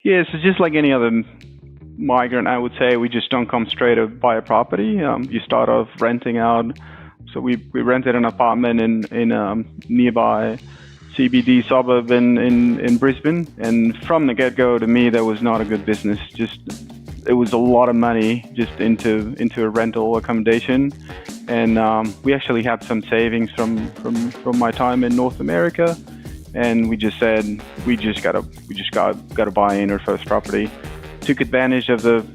Yeah, so just like any other migrant, I would say we just don't come straight to buy a property. You start off renting out. So we rented an apartment in nearby CBD suburb in Brisbane, and from the get-go, to me, that was not a good business. Just it was a lot of money just into a rental accommodation, and we actually had some savings from my time in North America, and we just said we just got to buy in our first property. Took advantage of the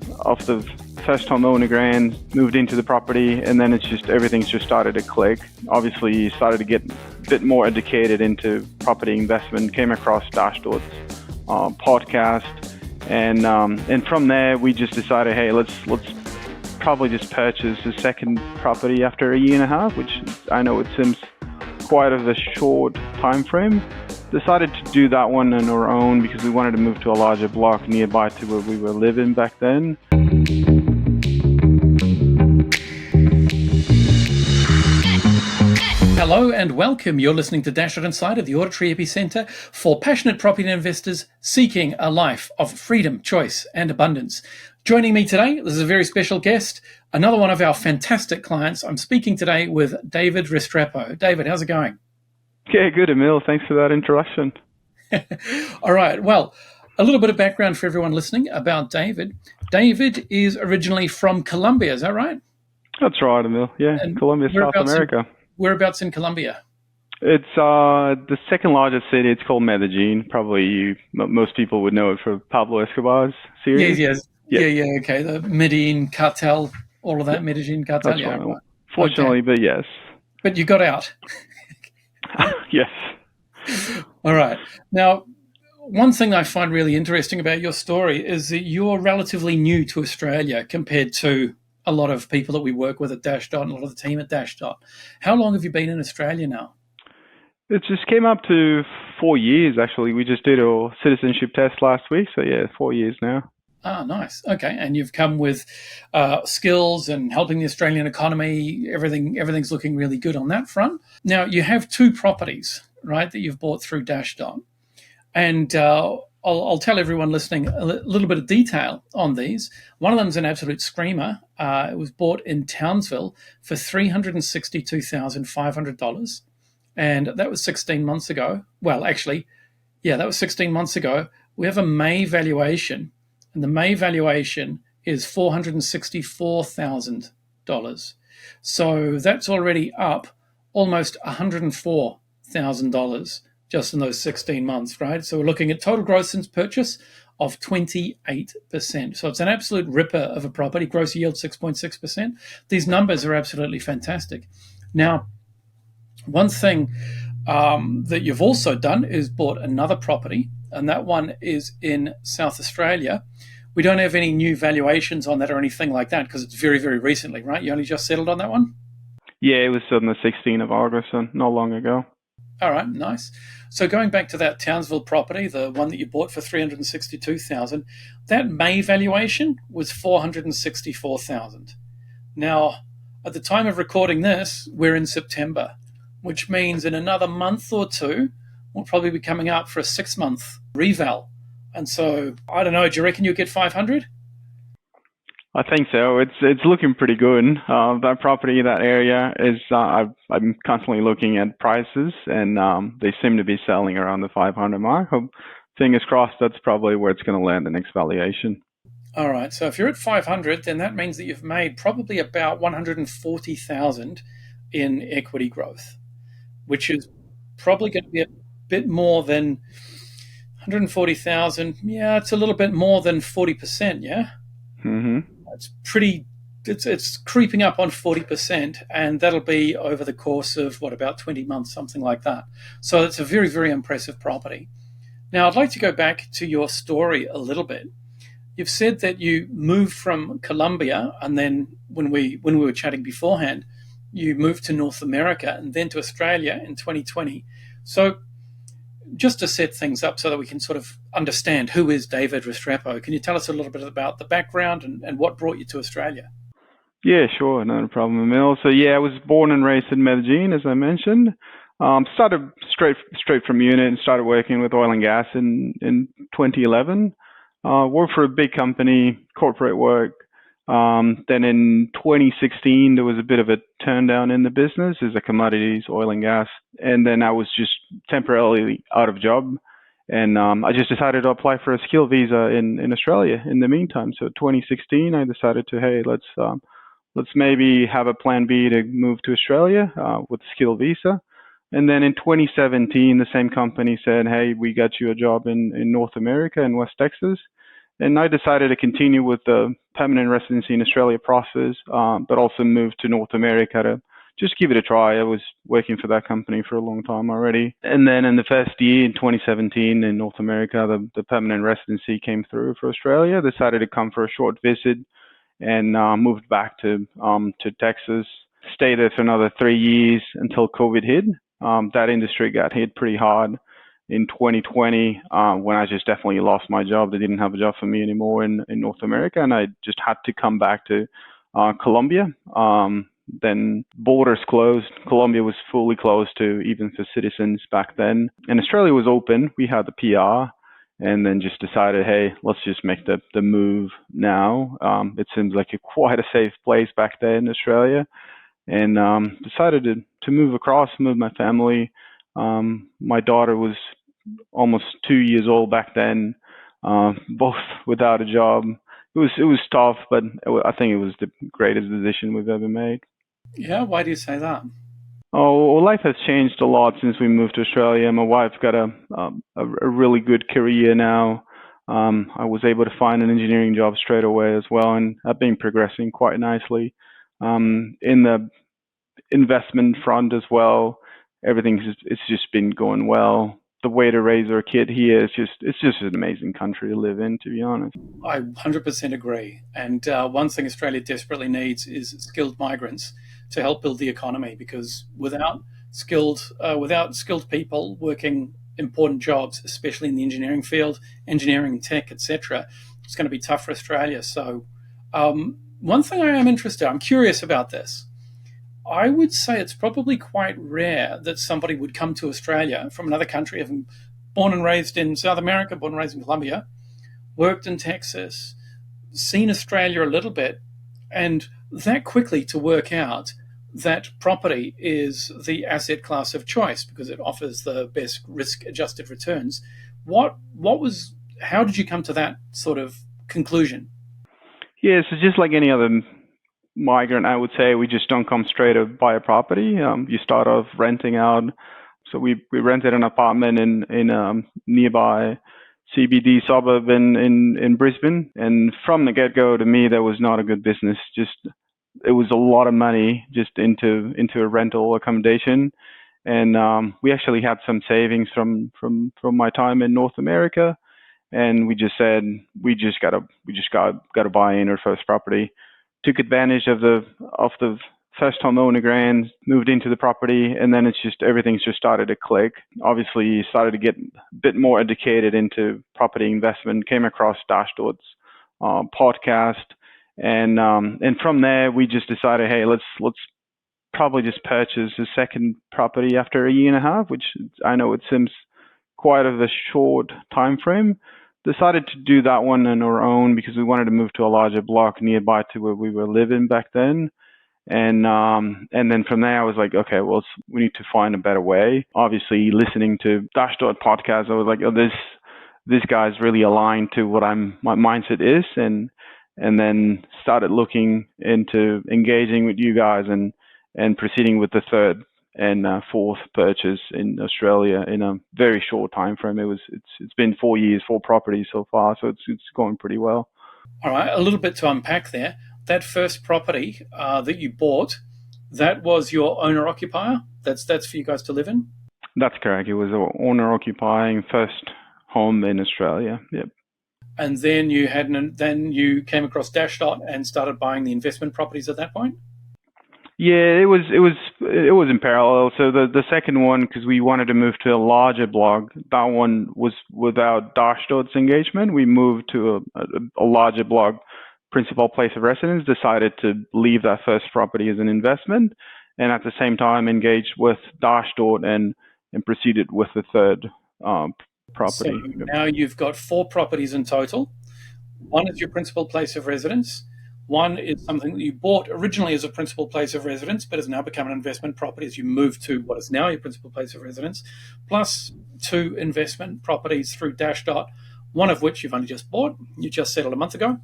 first home owner grant, moved into the property, and then everything's just started to click. Obviously, started to get a bit more educated into property investment, came across Dashdot's podcast, and from there we just decided, hey, let's probably just purchase a second property after a year and a half, which I know it seems quite of a short time frame. Decided to do that one on our own because we wanted to move to a larger block nearby to where we were living back then. Hello and welcome. You're listening to Dashdot Insider, the auditory epicenter for passionate property investors seeking a life of freedom, choice, and abundance. Joining me today, this is a very special guest, another one of our fantastic clients. I'm speaking today with David Restrepo. David, how's it going? Yeah, good, Emil. Thanks for that introduction. All right. Well, a little bit of background for everyone listening about David. David is originally from Colombia, is that right? That's right, Emil. Yeah, and Colombia, South America. Whereabouts in Colombia? It's the second largest city. It's called Medellin. Probably most people would know it for Pablo Escobar's series. Yeah. Okay, the Medellin cartel, all of that Medellin cartel. That's right. Fortunately, okay. But yes. But you got out. Yes. All right. Now, one thing I find really interesting about your story is that you're relatively new to Australia compared to a lot of people that we work with at Dashdot and a lot of the team at Dashdot. How long have you been in Australia now? It just came up to 4 years, actually. We just did a citizenship test last week. So, yeah, 4 years now. Ah, nice. Okay. And you've come with skills and helping the Australian economy. Everything's looking really good on that front. Now, you have two properties, right, that you've bought through Dashdot. And I'll tell everyone listening a little bit of detail on these. One of them is an absolute screamer. It was bought in Townsville for $362,500. And that was 16 months ago. Well, actually, yeah, that was 16 months ago. We have a May valuation. And the May valuation is $464,000. So that's already up almost $104,000 just in those 16 months, right? So we're looking at total gross since purchase of 28%. So it's an absolute ripper of a property, gross yield 6.6%. These numbers are absolutely fantastic. Now, one thing that you've also done is bought another property, and that one is in South Australia. We don't have any new valuations on that or anything like that because it's very, very recently, right? You only just settled on that one? Yeah, it was on the 16th of August, so not long ago. All right, nice. So going back to that Townsville property, the one that you bought for $362,000, that May valuation was $464,000. Now, at the time of recording this, we're in September, which means in another month or two, we'll probably be coming up for a 6-month reval. And so, I don't know, do you reckon you'll get 500? I think so. It's looking pretty good. That property, that area is. I'm constantly looking at prices, and they seem to be selling around the 500 mark. Fingers crossed, that's probably where it's going to land the next valuation. All right. So if you're at 500, then that means that you've made probably about 140,000 in equity growth, which is probably going to be a bit more than 140,000. Yeah, it's a little bit more than 40%. Yeah. Mm-hmm. It's creeping up on 40%, and that'll be over the course of about 20 months, something like that. So it's a very, very impressive property. Now, I'd like to go back to your story a little bit. You've said that you moved from Colombia, and then when we were chatting beforehand, you moved to North America and then to Australia in 2020. So just to set things up so that we can sort of understand who is David Restrepo, can you tell us a little bit about the background and what brought you to Australia? Yeah, sure. No problem, Emil. So, yeah, I was born and raised in Medellin, as I mentioned. Started straight from uni and started working with oil and gas in 2011. Worked for a big company, corporate work. Then in 2016, there was a bit of a turn down in the business as a commodities, oil and gas. And then I was just temporarily out of job. And I just decided to apply for a skill visa in Australia in the meantime. So 2016, I decided to, hey, let's maybe have a plan B to move to Australia with a skill visa. And then in 2017, the same company said, hey, we got you a job in North America, in West Texas. And I decided to continue with the permanent residency in Australia process, but also move to North America to just give it a try. I was working for that company for a long time already. And then in the first year, in 2017, in North America, the permanent residency came through for Australia. Decided to come for a short visit and moved back to Texas. Stayed there for another 3 years until COVID hit. That industry got hit pretty hard in 2020 when I just definitely lost my job. They didn't have a job for me anymore in North America, and I just had to come back to Colombia. Then borders closed. Colombia was fully closed to even for citizens back then. And Australia was open. We had the PR, and then just decided, hey, let's just make the move now. It seems like quite a safe place back there in Australia. And decided to move across, move my family. My daughter was almost 2 years old back then, both without a job. It was tough, but I think it was the greatest decision we've ever made. Yeah, why do you say that? Oh, well, life has changed a lot since we moved to Australia. My wife's got a really good career now. I was able to find an engineering job straight away as well, and I've been progressing quite nicely. In the investment front as well, it's just been going well. The way to raise our kid here it's just an amazing country to live in, to be honest. I 100% agree. And one thing Australia desperately needs is skilled migrants to help build the economy, because without skilled people working important jobs, especially in the engineering field, engineering, tech, etc., it's going to be tough for Australia. So one thing I'm curious about this. I would say it's probably quite rare that somebody would come to Australia from another country, having born and raised in South America, born and raised in Colombia, worked in Texas, seen Australia a little bit, and that quickly to work out that property is the asset class of choice because it offers the best risk-adjusted returns. How did you come to that sort of conclusion? Yeah, so just like any other migrant, I would say we just don't come straight to buy a property. You start off renting out. So we rented an apartment in nearby CBD suburb in Brisbane, and from the get-go, to me, that was not a good business. Just it was a lot of money just into a rental accommodation, and we actually had some savings from my time in North America, and we just said we just got to buy in our first property. Took advantage of the first homeowner grants, moved into the property, and then everything's just started to click. Obviously, started to get a bit more educated into property investment. Came across Dashdot's podcast, and from there we just decided, hey, let's probably just purchase a second property after a year and a half, which I know it seems quite of a short time frame. Decided to do that one on our own because we wanted to move to a larger block nearby to where we were living back then. And then from there, I was like, okay, well, we need to find a better way. Obviously, listening to Dashdot Podcast, I was like, oh, this guy's really aligned to what my mindset is, and then started looking into engaging with you guys and proceeding with the third and fourth purchase in Australia in a very short time frame. It's been 4 years, 4 properties so far, so it's going pretty well. All right, a little bit to unpack there. That first property that you bought, that was your owner occupier. That's for you guys to live in. That's correct. It was an owner occupying first home in Australia. Yep. And then you came across Dashdot and started buying the investment properties at that point. Yeah, it was in parallel. So the second one, because we wanted to move to a larger block, that one was without Dashdot's engagement. We moved to a larger block, principal place of residence, decided to leave that first property as an investment, and at the same time engaged with Dashdot and proceeded with the third property. So now you've got 4 properties in total. One is your principal place of residence. One is something that you bought originally as a principal place of residence, but has now become an investment property as you move to what is now your principal place of residence, plus 2 investment properties through Dashdot, one of which you've only just bought, you just settled a month ago,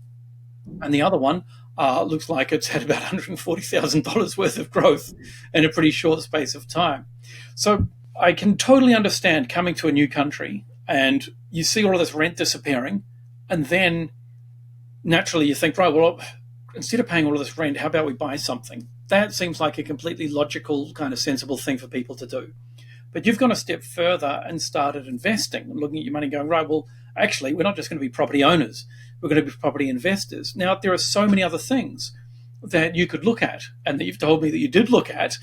and the other one looks like it's had about $140,000 worth of growth in a pretty short space of time. So I can totally understand coming to a new country and you see all of this rent disappearing, and then naturally you think, right, well, instead of paying all of this rent, how about we buy something? That seems like a completely logical, kind of sensible thing for people to do. But you've gone a step further and started investing and looking at your money going, right, well, actually, we're not just going to be property owners. We're going to be property investors. Now, there are so many other things that you could look at and that you've told me that you did look at: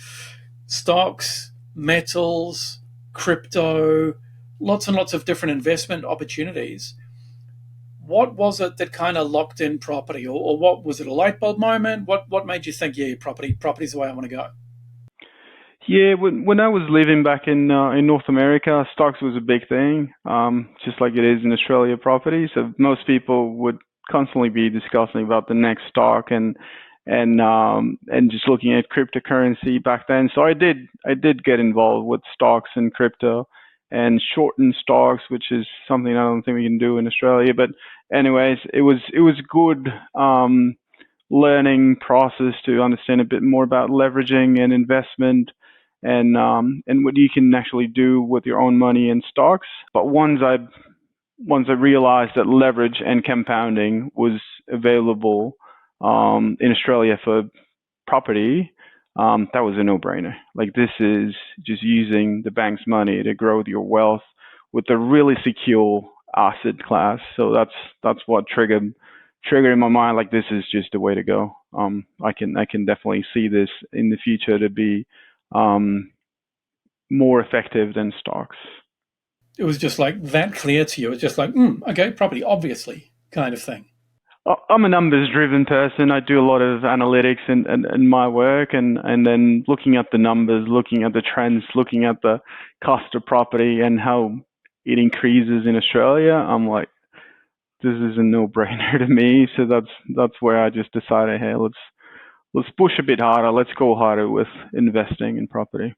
stocks, metals, crypto, lots and lots of different investment opportunities. What was it that kind of locked in property, or what was it, a light bulb moment? What made you think, yeah, property's the way I want to go? Yeah, when I was living back in North America, stocks was a big thing, just like it is in Australia, property. So most people would constantly be discussing about the next stock and just looking at cryptocurrency back then. So I did get involved with stocks and crypto and shorten stocks, which is something I don't think we can do in Australia. But anyways, it was good learning process to understand a bit more about leveraging and investment and what you can actually do with your own money in stocks. But once I realized that leverage and compounding was available in Australia for property, that was a no-brainer. Like, this is just using the bank's money to grow your wealth with a really secure asset class. So that's what triggered in my mind, like, this is just the way to go. I can definitely see this in the future to be more effective than stocks. It was just like that clear to you. It was just like, okay, property, obviously, kind of thing. I'm a numbers-driven person. I do a lot of analytics in my work, and then looking at the numbers, looking at the trends, looking at the cost of property and how it increases in Australia. I'm like, this is a no-brainer to me. So that's where I just decided, hey, let's push a bit harder. Let's go harder with investing in property.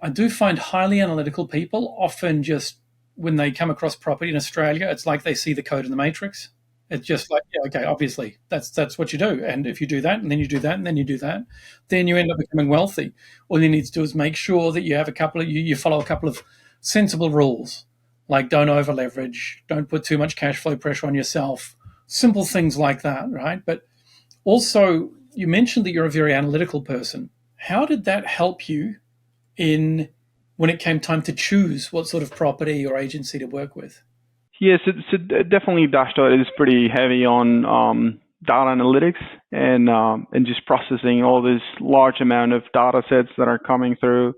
I do find highly analytical people often just, when they come across property in Australia, it's like they see the code in the Matrix. It's just like, yeah, okay, obviously that's what you do. And if you do that, and then you do that, and then you do that, then you end up becoming wealthy. All you need to do is make sure that you have you follow a couple of sensible rules, like don't over leverage, don't put too much cash flow pressure on yourself, simple things like that, right? But also, you mentioned that you're a very analytical person. How did that help you when it came time to choose what sort of property or agency to work with? Yes, so definitely Dashdot is pretty heavy on data analytics and just processing all this large amount of data sets that are coming through,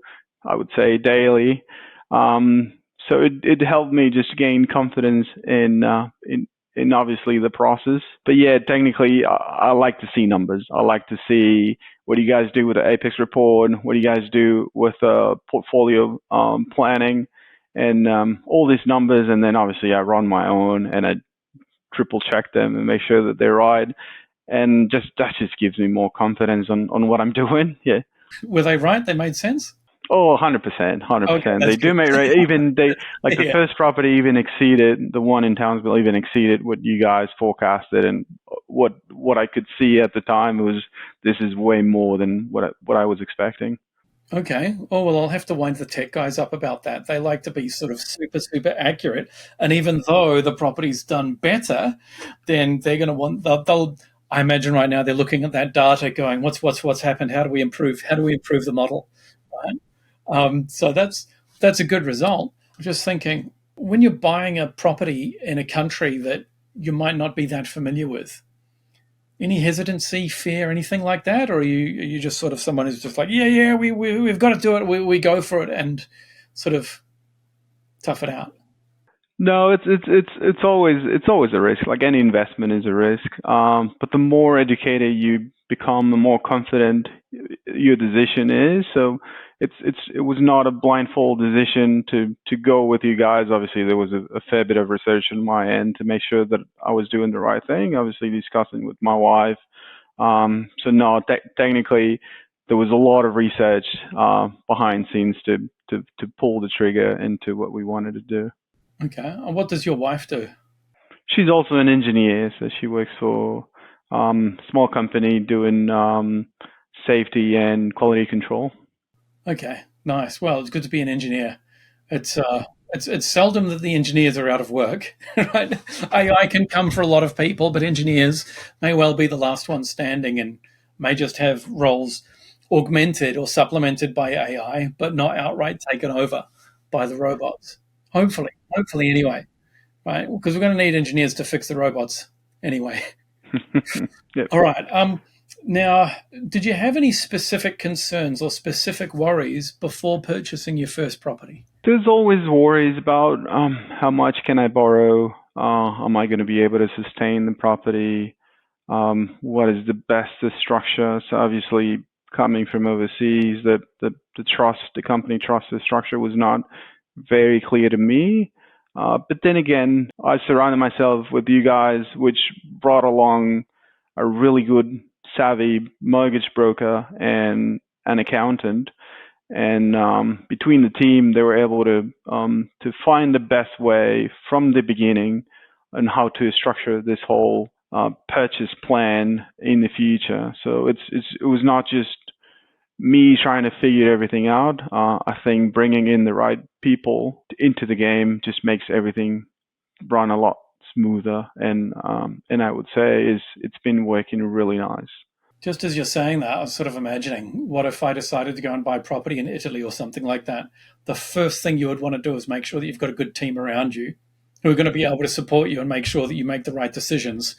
I would say, daily. So it helped me just gain confidence in obviously the process. But yeah, technically, I like to see numbers. I like to see what do you guys do with the Apex report, what do you guys do with portfolio planning, and all these numbers. And then obviously I run my own and I triple check them and make sure that they're right. And that just gives me more confidence on what I'm doing. Yeah. Were they right? They made sense? Oh, 100%. Okay, they do make right. Even the first property even exceeded, the one in Townsville even exceeded what you guys forecasted, and what I could see at the time was, this is way more than what I was expecting. Okay. Oh, well, I'll have to wind the tech guys up about that. They like to be sort of super, super accurate. And even though the property's done better, then they're going to want, they'll, I imagine right now they're looking at that data going, what's happened? How do we improve? How do we improve the model? Right. So that's a good result. I'm just thinking, when you're buying a property in a country that you might not be that familiar with, any hesitancy, fear, anything like that? Or are you just sort of someone who's just like, yeah, we've got to do it. We go for it and sort of tough it out? No, it's always a risk. Like any investment is a risk. But the more educated you become, the more confident your decision is. So it was not a blindfold decision to go with you guys. Obviously, there was a fair bit of research on my end to make sure that I was doing the right thing. Obviously, discussing with my wife. So no, technically, there was a lot of research behind scenes to pull the trigger into what we wanted to do. Okay. And what does your wife do? She's also an engineer, so she works for a small company doing safety and quality control. Okay, nice. Well, it's good to be an engineer. It's seldom that the engineers are out of work, right? AI can come for a lot of people, but engineers may well be the last one standing and may just have roles augmented or supplemented by AI, but not outright taken over by the robots. Hopefully anyway, right? Because we're going to need engineers to fix the robots anyway. Yep. All right. Now, did you have any specific concerns or specific worries before purchasing your first property? There's always worries about how much can I borrow? Am I going to be able to sustain the property? What is the best structure? So obviously, coming from overseas, the company trust structure was not very clear to me. But then again, I surrounded myself with you guys, which brought along a really good, savvy mortgage broker and an accountant. And between the team, they were able to find the best way from the beginning on how to structure this whole purchase plan in the future. So it was not just me trying to figure everything out. I think bringing in the right people into the game just makes everything run a lot smoother. And I would say it's been working really nice. Just as you're saying that, I was sort of imagining, what if I decided to go and buy property in Italy or something like that? The first thing you would want to do is make sure that you've got a good team around you who are going to be able to support you and make sure that you make the right decisions.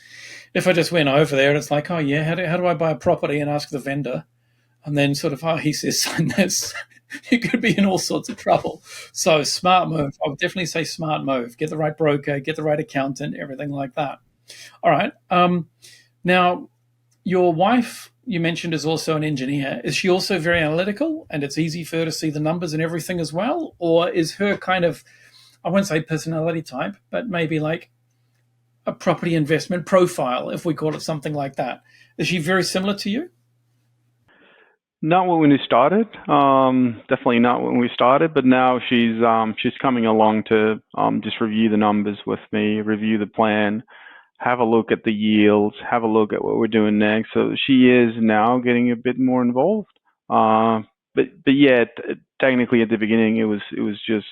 If I just went over there and it's like, oh yeah, how do I buy a property, and ask the vendor, and then sort of, oh, he says sign this, you could be in all sorts of trouble. So smart move. I would definitely say smart move. Get the right broker, get the right accountant, everything like that. All right. Now, your wife, you mentioned, is also an engineer. Is she also very analytical and it's easy for her to see the numbers and everything as well? Or is her kind of, I won't say personality type, but maybe like a property investment profile, if we call it something like that? Is she very similar to you? Not when we started. Definitely not when we started. But now she's coming along to just review the numbers with me, review the plan, have a look at the yields, have a look at what we're doing next. So she is now getting a bit more involved. But yeah, technically at the beginning it was just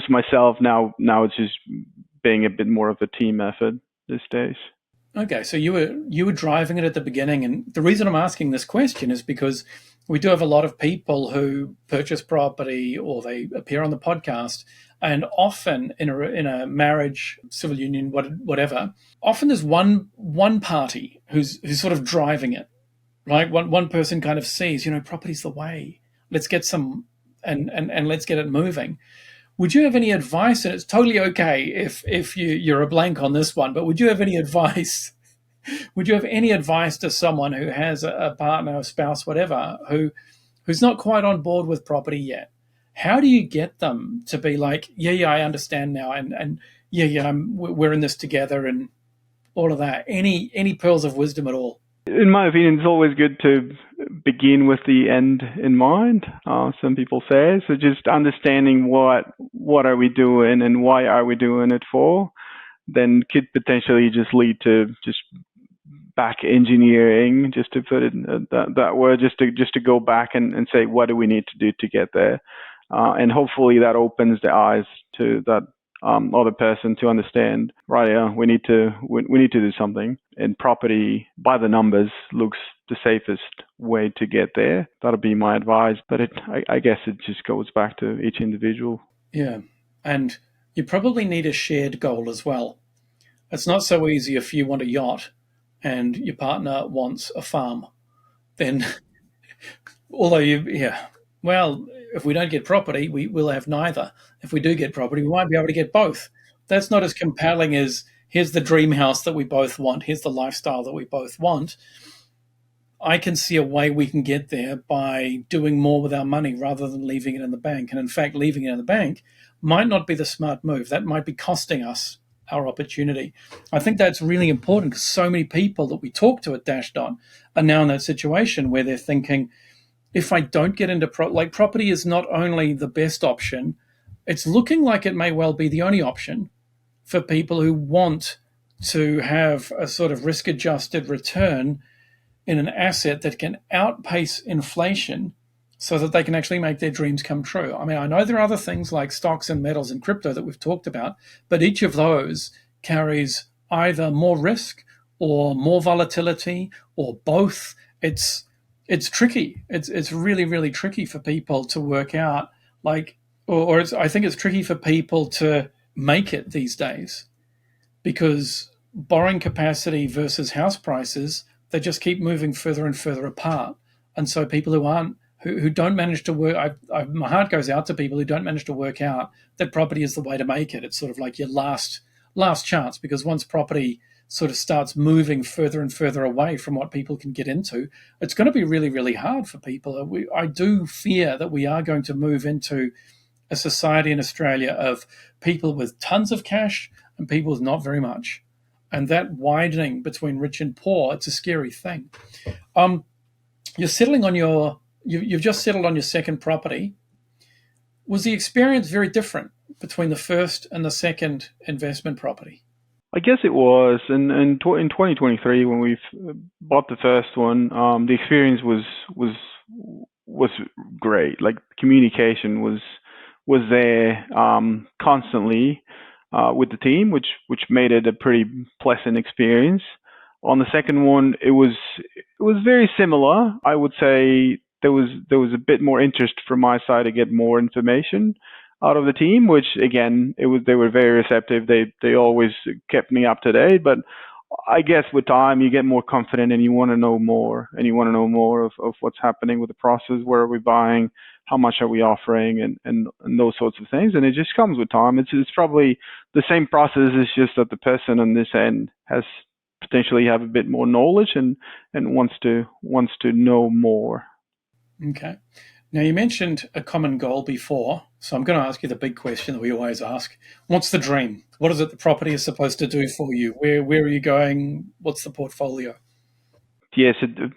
myself. Now it's just being a bit more of a team effort these days. Okay, so you were driving it at the beginning, and the reason I'm asking this question is because we do have a lot of people who purchase property or they appear on the podcast, and often in a marriage, civil union, whatever, often there's one party who's sort of driving it, right? One person kind of sees, property's the way. Let's get some and let's get it moving. Would you have any advice? And it's totally okay if you're a blank on this one, but would you have any advice? Would you have any advice to someone who has a partner, a spouse, whatever, who's not quite on board with property yet? How do you get them to be like, yeah, I understand now, and yeah, we're in this together, and all of that? Any pearls of wisdom at all? In my opinion, it's always good to begin with the end in mind. Some people say so. Just understanding what are we doing and why are we doing it for, then could potentially just lead to just back engineering, just to put it that word, just to go back and say what do we need to do to get there, and hopefully that opens the eyes to that other person to understand, right? We need to do something. And property by the numbers looks the safest way to get there. That'll be my advice. But I guess it just goes back to each individual. Yeah, and you probably need a shared goal as well. It's not so easy if you want a yacht and your partner wants a farm. Then, if we don't get property, we'll have neither. If we do get property, we might be able to get both. That's not as compelling as here's the dream house that we both want, here's the lifestyle that we both want. I can see a way we can get there by doing more with our money rather than leaving it in the bank. And in fact, leaving it in the bank might not be the smart move. That might be costing us our opportunity. I think that's really important because so many people that we talk to at Dashdot are now in that situation where they're thinking, if I don't get into property is not only the best option, it's looking like it may well be the only option for people who want to have a sort of risk adjusted return in an asset that can outpace inflation so that they can actually make their dreams come true. I mean, I know there are other things like stocks and metals and crypto that we've talked about, but each of those carries either more risk or more volatility or both. It's tricky. It's really, really tricky for people to work out, I think it's tricky for people to make it these days because borrowing capacity versus house prices, they just keep moving further and further apart. And so people who don't manage to work, my heart goes out to people who don't manage to work out that property is the way to make it. It's sort of like your last chance, because once property sort of starts moving further and further away from what people can get into, it's going to be really, really hard for people. I do fear that we are going to move into a society in Australia of people with tons of cash and people with not very much. And that widening between rich and poor, it's a scary thing. You're settling on you've just settled on your second property. Was the experience very different between the first and the second investment property? I guess it was. In 2023, when we bought the first one, the experience was great. Like, communication was there constantly with the team, which made it a pretty pleasant experience. On the second one, it was very similar. I would say there was a bit more interest from my side to get more information out of the team, which again, they were very receptive. They always kept me up to date. But I guess with time, you get more confident and you want to know more, of what's happening with the process. Where are we buying? How much are we offering? And those sorts of things. And it just comes with time. It's probably the same process. It's just that the person on this end has potentially have a bit more knowledge and wants to know more. Okay. Now, you mentioned a common goal before, so I'm going to ask you the big question that we always ask. What's the dream? What is it the property is supposed to do for you? Where are you going? What's the portfolio? Yes,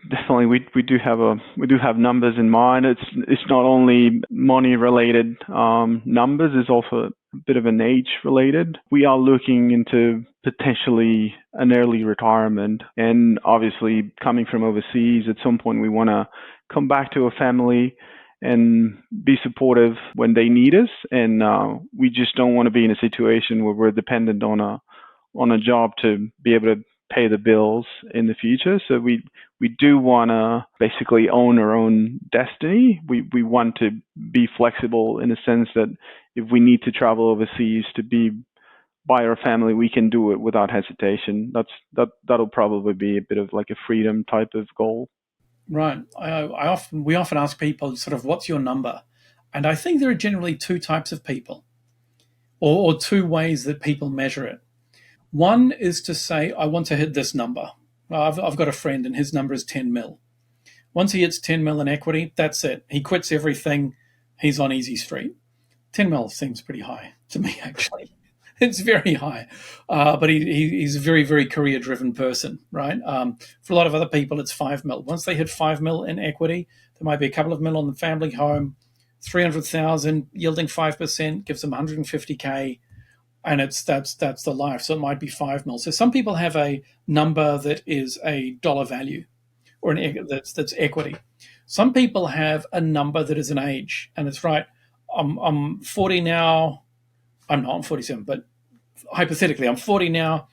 definitely. We do have numbers in mind. It's not only money related numbers. It's also a bit of an age related. We are looking into potentially an early retirement, and obviously coming from overseas, at some point we want to come back to a family and be supportive when they need us. And we just don't want to be in a situation where we're dependent on a job to be able to pay the bills in the future. So we do want to basically own our own destiny. We want to be flexible in the sense that if we need to travel overseas to be by our family, we can do it without hesitation. That'll probably be a bit of like a freedom type of goal. Right. We often ask people sort of, what's your number? And I think there are generally two types of people, or two ways that people measure it. One is to say, I want to hit this number. I've got a friend and his number is 10 mil. Once he hits 10 mil in equity, that's it. He quits everything. He's on easy street. 10 mil seems pretty high to me, actually. It's very high. But he's a very, very career-driven person, right? For a lot of other people, it's 5 mil. Once they hit 5 mil in equity, there might be a couple of mil on the family home, 300,000 yielding 5% gives them 150K. And that's the life. So it might be 5 mil. So some people have a number that is a dollar value, or that's equity. Some people have a number that is an age, and it's right. I'm 40 now. I'm 47, but hypothetically, I'm 40 now.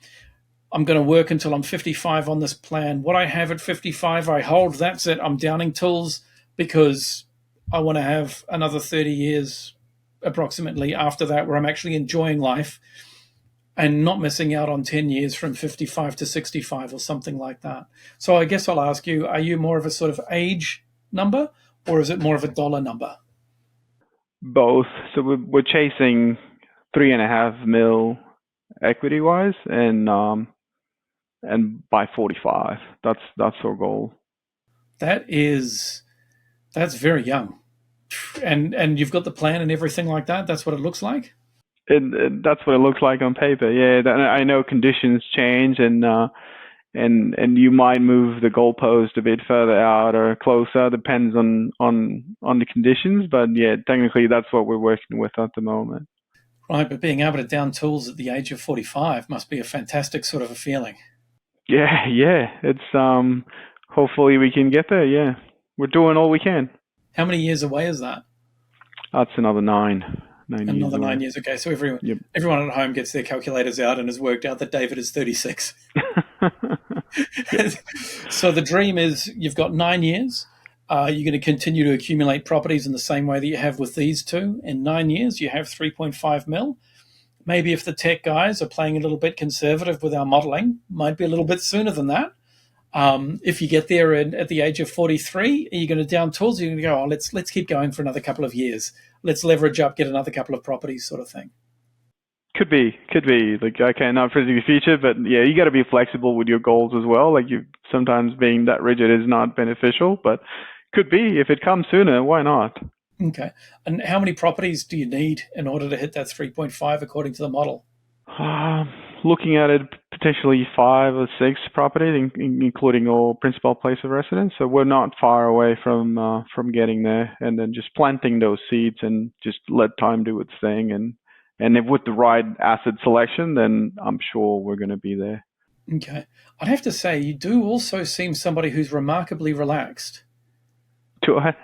I'm going to work until I'm 55 on this plan. What I have at 55, I hold. That's it. I'm downing tools because I want to have another 30 years approximately after that where I'm actually enjoying life and not missing out on 10 years from 55 to 65 or something like that. So I guess I'll ask you, are you more of a sort of age number, or is it more of a dollar number? Both. So we're chasing 3.5 mil equity wise, and by 45. That's our goal. That's very young. And you've got the plan and everything like that. That's what it looks like. That's what it looks like on paper. Yeah, I know conditions change, and you might move the goalpost a bit further out or closer, depends on the conditions. But yeah, technically that's what we're working with at the moment. Right, but being able to down tools at the age of 45 must be a fantastic sort of a feeling. Yeah, it's hopefully we can get there. Yeah, we're doing all we can. How many years away is that? That's another 9 years Another away. 9 years. Okay, so Yep. everyone at home gets their calculators out and has worked out that David is 36. So the dream is you've got 9 years. You're going to continue to accumulate properties in the same way that you have with these two. In 9 years, you have 3.5 mil. Maybe if the tech guys are playing a little bit conservative with our modeling, might be a little bit sooner than that. If you get there at the age of 43, are you going to down tools? You're going to go, let's keep going for another couple of years. Let's leverage up, get another couple of properties, sort of thing. Could be. Like, I cannot predict the future, but yeah, you got to be flexible with your goals as well. Like, you sometimes being that rigid is not beneficial, but could be. If it comes sooner, why not? Okay. And how many properties do you need in order to hit that 3.5 according to the model? Looking at it, potentially 5 or 6 properties, including all principal place of residence. So we're not far away from getting there, and then just planting those seeds and just let time do its thing. And if with the right asset selection, then I'm sure we're going to be there. Okay. I'd have to say, you do also seem somebody who's remarkably relaxed. Do I?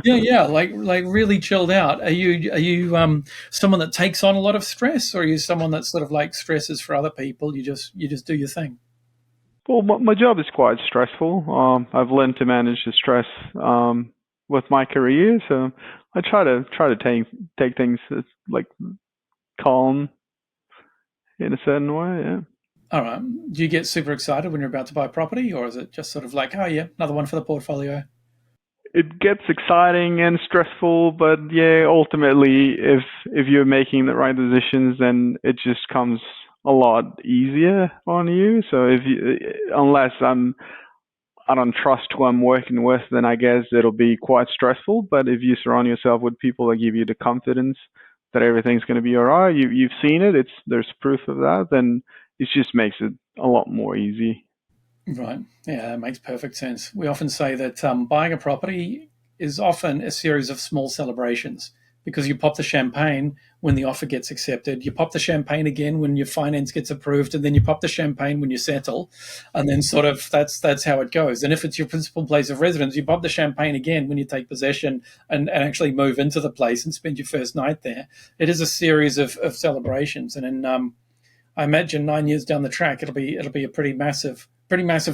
Yeah, like really chilled out. Are you someone that takes on a lot of stress, or are you someone that sort of like stresses for other people? You just do your thing. Well, my job is quite stressful. I've learned to manage the stress with my career, so I try to take things like calm in a certain way. Yeah. All right. Do you get super excited when you're about to buy a property, or is it just sort of like, oh yeah, another one for the portfolio? It gets exciting and stressful, but yeah, ultimately, if you're making the right decisions, then it just comes a lot easier on you. So unless I don't trust who I'm working with, then I guess it'll be quite stressful. But if you surround yourself with people that give you the confidence that everything's going to be all right, you've seen it, there's proof of that, then it just makes it a lot more easy. Right. Yeah, that makes perfect sense. We often say that buying a property is often a series of small celebrations, because you pop the champagne when the offer gets accepted. You pop the champagne again when your finance gets approved, and then you pop the champagne when you settle. And then sort of that's how it goes. And if it's your principal place of residence, you pop the champagne again when you take possession and actually move into the place and spend your first night there. It is a series of celebrations. And then I imagine 9 years down the track, it'll be a pretty massive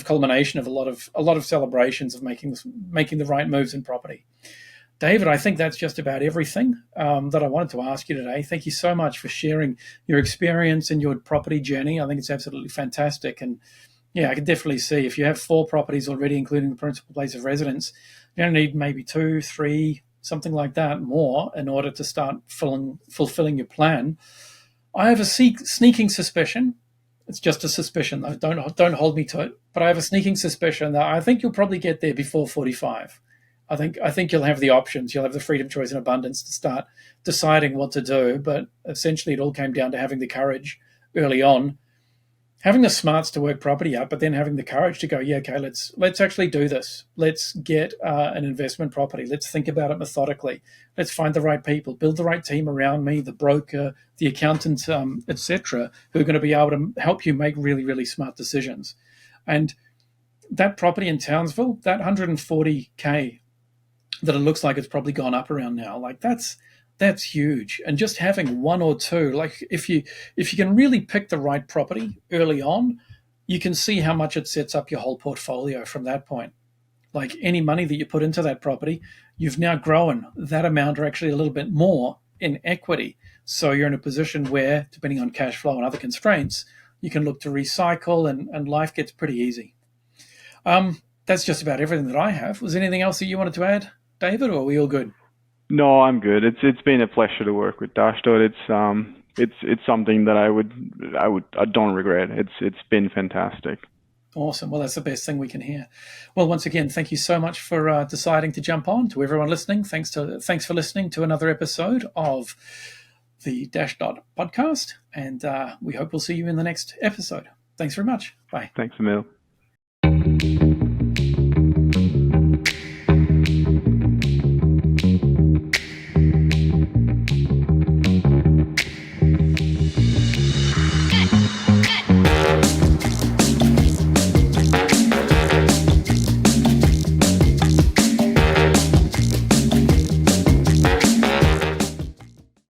culmination of a lot of celebrations of making the right moves in property. David, I think that's just about everything that I wanted to ask you today. Thank you so much for sharing your experience and your property journey. I think it's absolutely fantastic. And yeah, I can definitely see if you have 4 properties already, including the principal place of residence, you're going to need maybe 2, 3, something like that more in order to start fulfilling your plan. I have a sneaking suspicion. It's just a suspicion, though. Don't hold me to it. But I have a sneaking suspicion that I think you'll probably get there before 45. I think you'll have the options. You'll have the freedom, choice, and abundance to start deciding what to do. But essentially, it all came down to having the courage early on, having the smarts to work property up, but then having the courage to go, yeah, okay, let's actually do this. Let's get an investment property. Let's think about it methodically. Let's find the right people, build the right team around me, the broker, the accountant, etc., who are going to be able to help you make really, really smart decisions. And that property in Townsville, that 140K that it looks like it's probably gone up around now, like that's huge. And just having 1 or 2, like if you can really pick the right property early on, you can see how much it sets up your whole portfolio from that point. Like any money that you put into that property, you've now grown that amount, or actually a little bit more, in equity. So you're in a position where, depending on cash flow and other constraints, you can look to recycle, and life gets pretty easy. That's just about everything that I have. Was there anything else that you wanted to add, David, or are we all good? No, I'm good. It's been a pleasure to work with Dashdot. It's something that I don't regret. It's been fantastic. Awesome. Well, that's the best thing we can hear. Well, once again, thank you so much for deciding to jump on. To everyone listening, thanks for listening to another episode of the Dashdot Podcast, and we hope we'll see you in the next episode. Thanks very much. Bye. Thanks, Emil.